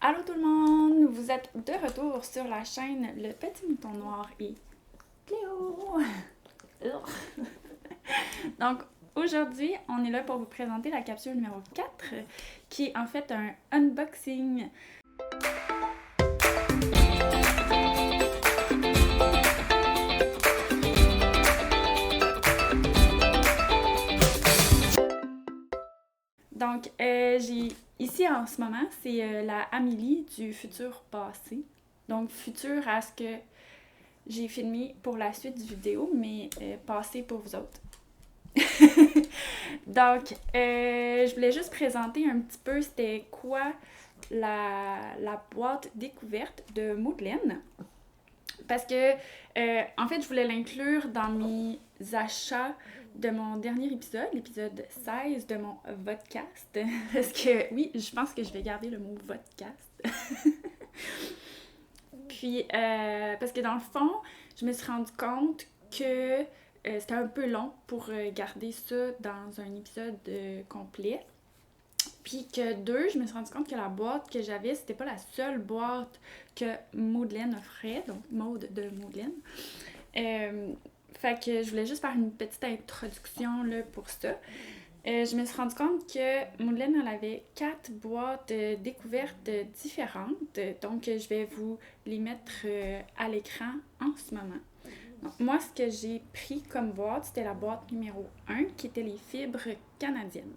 Allô tout le monde, vous êtes de retour sur la chaîne Le Petit Mouton Noir et Cléo. Donc aujourd'hui, on est là pour vous présenter la capsule numéro 4 qui est en fait un unboxing. Donc, j'ai ici en ce moment, c'est la Amélie du futur passé. Donc, futur à ce que j'ai filmé pour la suite du vidéo, mais passé pour vous autres. Donc, je voulais juste présenter un petit peu c'était quoi la boîte découverte de Madeleine. Parce que, en fait, je voulais l'inclure dans mes achats de mon dernier épisode, l'épisode 16 de mon vodcast. Parce que, oui, je pense que je vais garder le mot vodcast. Puis, parce que dans le fond, je me suis rendu compte que c'était un peu long pour garder ça dans un épisode complet. Puis que deux, je me suis rendu compte que la boîte que j'avais, c'était pas la seule boîte que Madeleine offrait, donc Maude de Madeleine. Fait que je voulais juste faire une petite introduction là, pour ça. Je me suis rendu compte que Madeleine, elle avait 4 boîtes découvertes différentes. Donc, je vais vous les mettre à l'écran en ce moment. Donc, moi, ce que j'ai pris comme boîte, c'était la boîte numéro 1, qui était les fibres canadiennes.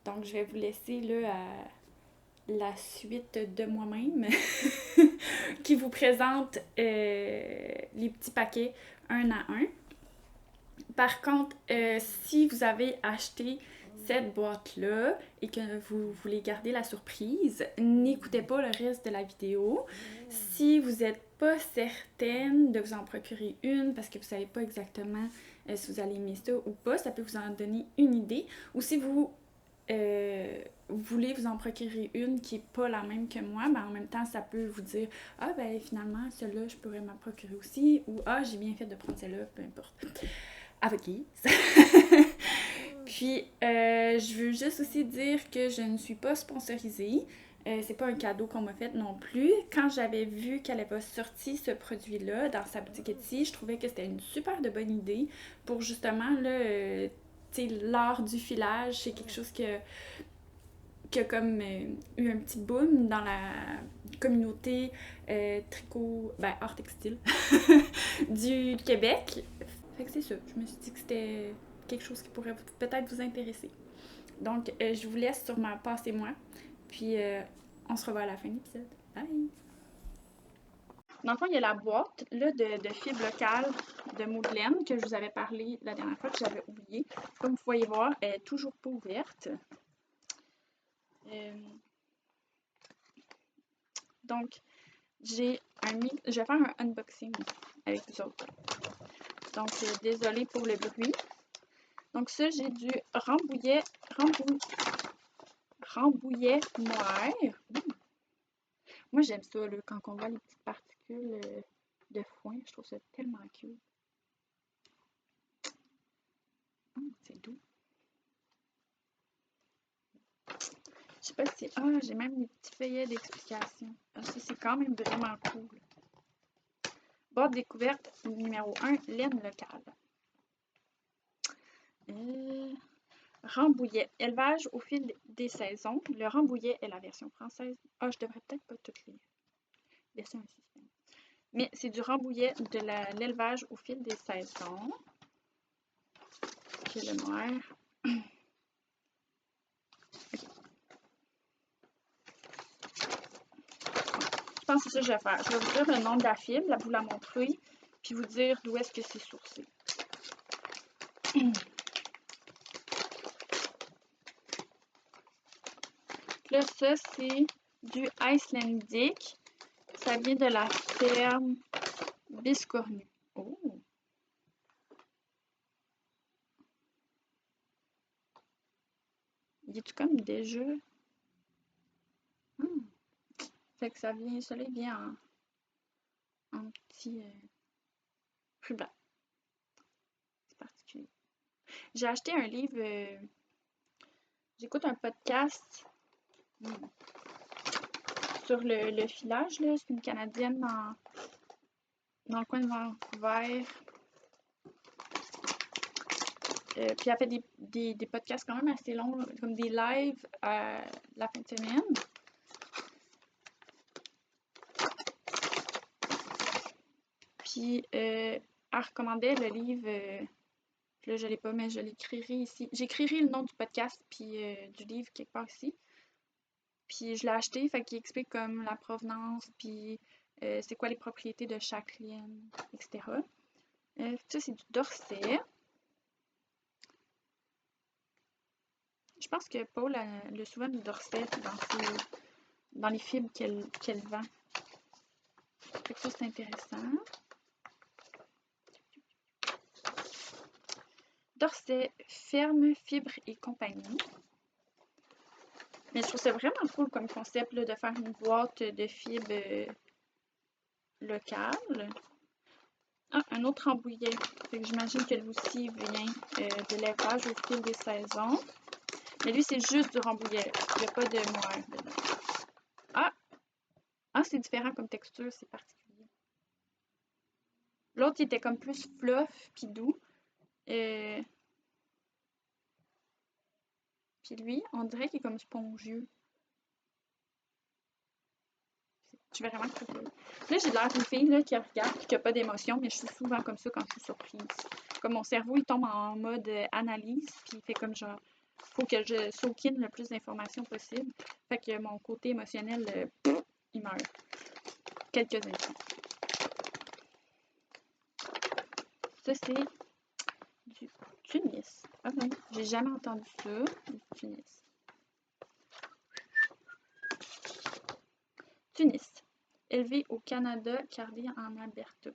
Donc, je vais vous laisser là à la suite de moi-même qui vous présente les petits paquets un à un. Par contre, si vous avez acheté cette boîte-là et que vous voulez garder la surprise, n'écoutez pas le reste de la vidéo. Si vous n'êtes pas certaine de vous en procurer une parce que vous ne savez pas exactement si vous allez aimer ça ou pas, ça peut vous en donner une idée. Ou si vous voulez vous en procurer une qui n'est pas la même que moi, ben en même temps, ça peut vous dire « Ah, ben finalement, celle-là, je pourrais m'en procurer aussi. » ou « Ah, j'ai bien fait de prendre celle-là. » Peu importe. Avec qui? Puis, je veux juste aussi dire que je ne suis pas sponsorisée. C'est pas un cadeau qu'on m'a fait non plus. Quand j'avais vu qu'elle avait sorti ce produit-là dans sa boutique Etsy, je trouvais que c'était une super de bonne idée pour justement là, l'art du filage. C'est quelque chose qui a comme eu un petit boom dans la communauté tricot, ben art textile du Québec. Fait que c'est ça. Je me suis dit que c'était quelque chose qui pourrait peut-être vous intéresser. Donc, je vous laisse sur ma passe et moi. Puis, on se revoit à la fin de l'épisode. Bye! Dans le fond, il y a la boîte là, de fibres locales de Madeleine que je vous avais parlé la dernière fois que j'avais oublié. Comme vous pouvez voir, elle est toujours pas ouverte. Donc, je vais faire un unboxing avec vous autres. Donc, désolée pour le bruit. Donc ça, j'ai du rambouillet noir. Moi, j'aime ça, là, quand on voit les petites particules de foin. Je trouve ça tellement cute. C'est doux. Je sais pas si... Ah, j'ai même des petits feuillets d'explication. Ah, ça, c'est quand même vraiment cool. Boîte découverte numéro 1, laine locale. Rambouillet. Élevage au fil des saisons. Le Rambouillet est la version française. Ah, je devrais peut-être pas toutes les laisser un système. Mais c'est du Rambouillet de l'élevage au fil des saisons. Qui est le noir. Okay. Je pense que c'est ça que je vais faire. Je vais vous dire le nom de la fibre, vous la montrer, puis vous dire d'où est-ce que c'est sourcé. Là, ça, c'est du Icelandic. Ça vient de la ferme Biscornu. Oh! Il est-tu comme déjà? Fait que ça vient, celui-là vient en petit plus blanc. C'est particulier. J'ai acheté un livre. J'écoute un podcast. sur le filage, là. C'est une Canadienne dans le coin de Vancouver. Puis elle fait des podcasts quand même assez longs, comme des lives la fin de semaine. Puis elle recommandait le livre, là je l'ai pas, mais je l'écrirai ici. J'écrirai le nom du podcast puis du livre quelque part ici. Puis je l'ai acheté, fait qu'il explique comme la provenance, puis c'est quoi les propriétés de chaque laine, etc. Ça c'est du Dorset. Je pense que Paul le souvent du Dorset dans les fibres qu'elle vend. Fait que ça, c'est intéressant. Dorset, ferme, fibres et compagnie. Mais je trouve ça vraiment cool comme concept là, de faire une boîte de fibres locales. Ah, un autre Rambouillet. Fait que j'imagine que lui aussi vient de l'élevage au fil des saisons. Mais lui, c'est juste du Rambouillet. Il n'y a pas de moire dedans. Ah, c'est différent comme texture, c'est particulier. L'autre, il était comme plus fluff puis doux. Puis lui, on dirait qu'il est comme spongieux. Je suis vraiment curieuse. Là, j'ai l'air d'une fille là, qui regarde et qui n'a pas d'émotion, mais je suis souvent comme ça quand je suis surprise. Comme mon cerveau, il tombe en mode analyse, puis il fait comme genre, faut que je soak in le plus d'informations possible. Fait que mon côté émotionnel, il meurt. Quelques instants. Ça, c'est du Tunis. Ah non, j'ai jamais entendu ça. Du Tunis. Tunis. Élevée au Canada, gardée en Alberta.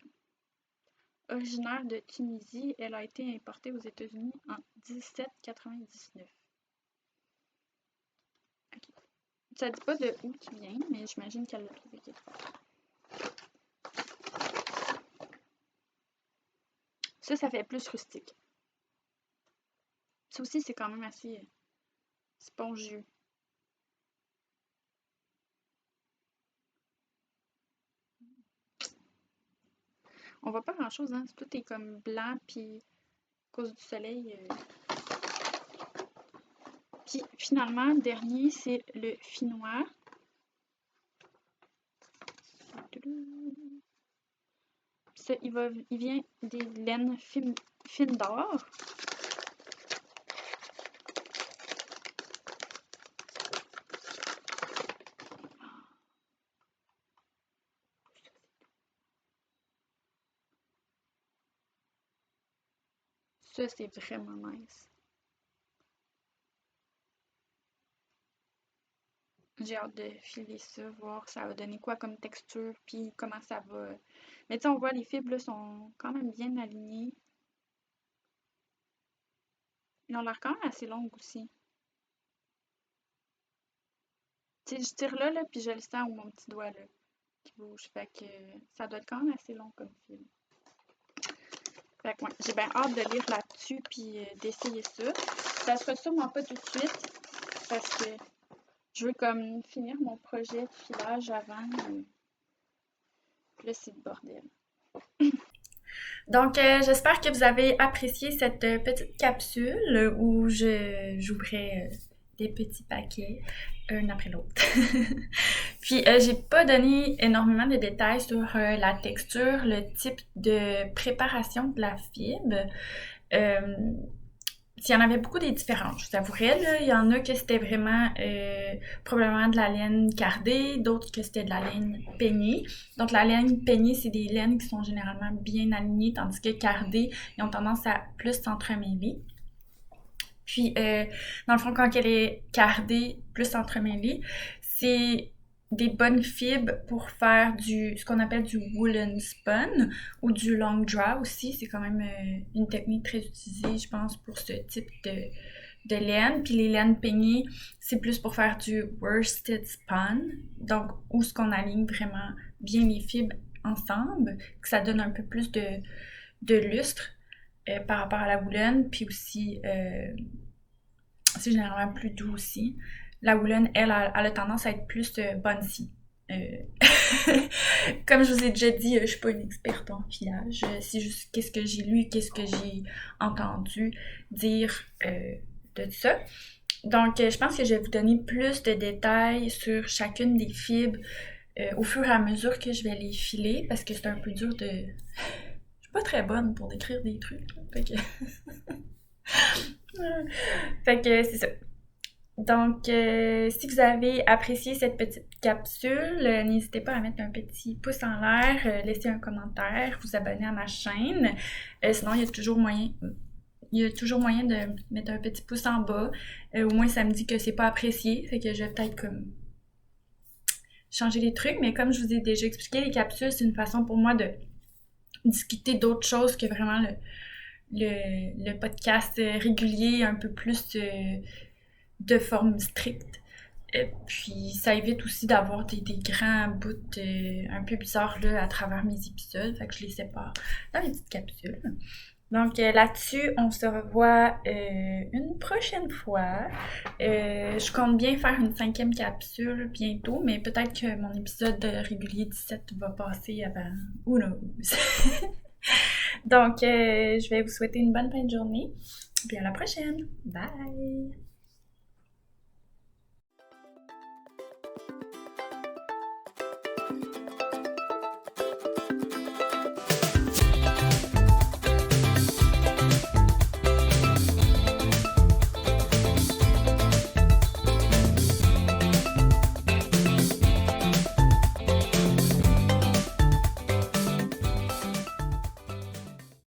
Originaire de Tunisie, elle a été importée aux États-Unis en 1799. Okay. Ça ne dit pas de où qui vient, mais j'imagine qu'elle l'a trouvé quelque part. Ça fait plus rustique. Ça aussi, c'est quand même assez spongieux. On voit pas grand-chose, hein? Tout est comme blanc, puis à cause du soleil. Puis finalement, le dernier, c'est le Finnois. Ça, il vient des laines fines d'or. Ça, c'est vraiment nice. J'ai hâte de filer ça, voir ça va donner quoi comme texture, puis comment ça va. Mais tu sais, on voit les fibres là, sont quand même bien alignées. Ils ont l'air quand même assez longues aussi. Tu sais, je tire là, puis je le sens où mon petit doigt là, qui bouge. Fait que ça doit être quand même assez long comme fil. Fait que ouais, j'ai bien hâte de lire là-dessus, puis d'essayer ça. Ça sera sûrement pas tout de suite, parce que je veux comme finir mon projet de filage avant. Là, c'est le bordel. Donc, j'espère que vous avez apprécié cette petite capsule où j'ouvrais des petits paquets un après l'autre. Puis, j'ai pas donné énormément de détails sur la texture, le type de préparation de la fibre. Il y en avait beaucoup des différentes, je vous avouerais. Là. Il y en a que c'était vraiment probablement de la laine cardée, d'autres que c'était de la laine peignée. Donc la laine peignée, c'est des laines qui sont généralement bien alignées, tandis que cardées, ils ont tendance à plus s'entremêler. Puis, dans le fond, quand elle est cardée, plus entremêlée, c'est des bonnes fibres pour faire ce qu'on appelle du woolen spun ou du long draw aussi. C'est quand même une technique très utilisée, je pense, pour ce type de laine. Puis les laines peignées, c'est plus pour faire du worsted spun, donc où ce qu'on aligne vraiment bien les fibres ensemble, que ça donne un peu plus de lustre par rapport à la woolen, puis aussi c'est généralement plus doux aussi. La woolen, elle a tendance à être plus bouncy. Comme je vous ai déjà dit, je suis pas une experte en filage. C'est juste qu'est-ce que j'ai lu, qu'est-ce que j'ai entendu dire de ça. Donc, je pense que je vais vous donner plus de détails sur chacune des fibres au fur et à mesure que je vais les filer, parce que c'est un peu dur de... Je suis pas très bonne pour décrire des trucs. Fait que... fait que c'est ça. Donc, si vous avez apprécié cette petite capsule, n'hésitez pas à mettre un petit pouce en l'air, laisser un commentaire, vous abonner à ma chaîne. Sinon, il y a toujours moyen de mettre un petit pouce en bas. Au moins, ça me dit que c'est pas apprécié. Fait que je vais peut-être comme changer les trucs. Mais comme je vous ai déjà expliqué, les capsules, c'est une façon pour moi de discuter d'autres choses que vraiment le podcast régulier, un peu plus de forme stricte. Et puis ça évite aussi d'avoir des grands bouts un peu bizarres là, à travers mes épisodes. Fait que je les sépare dans les petites capsules. Donc là-dessus, on se revoit une prochaine fois. Je compte bien faire une 5e capsule bientôt, mais peut-être que mon épisode régulier 17 va passer avant. Who knows? Donc, je vais vous souhaiter une bonne fin de journée. Puis à la prochaine. Bye!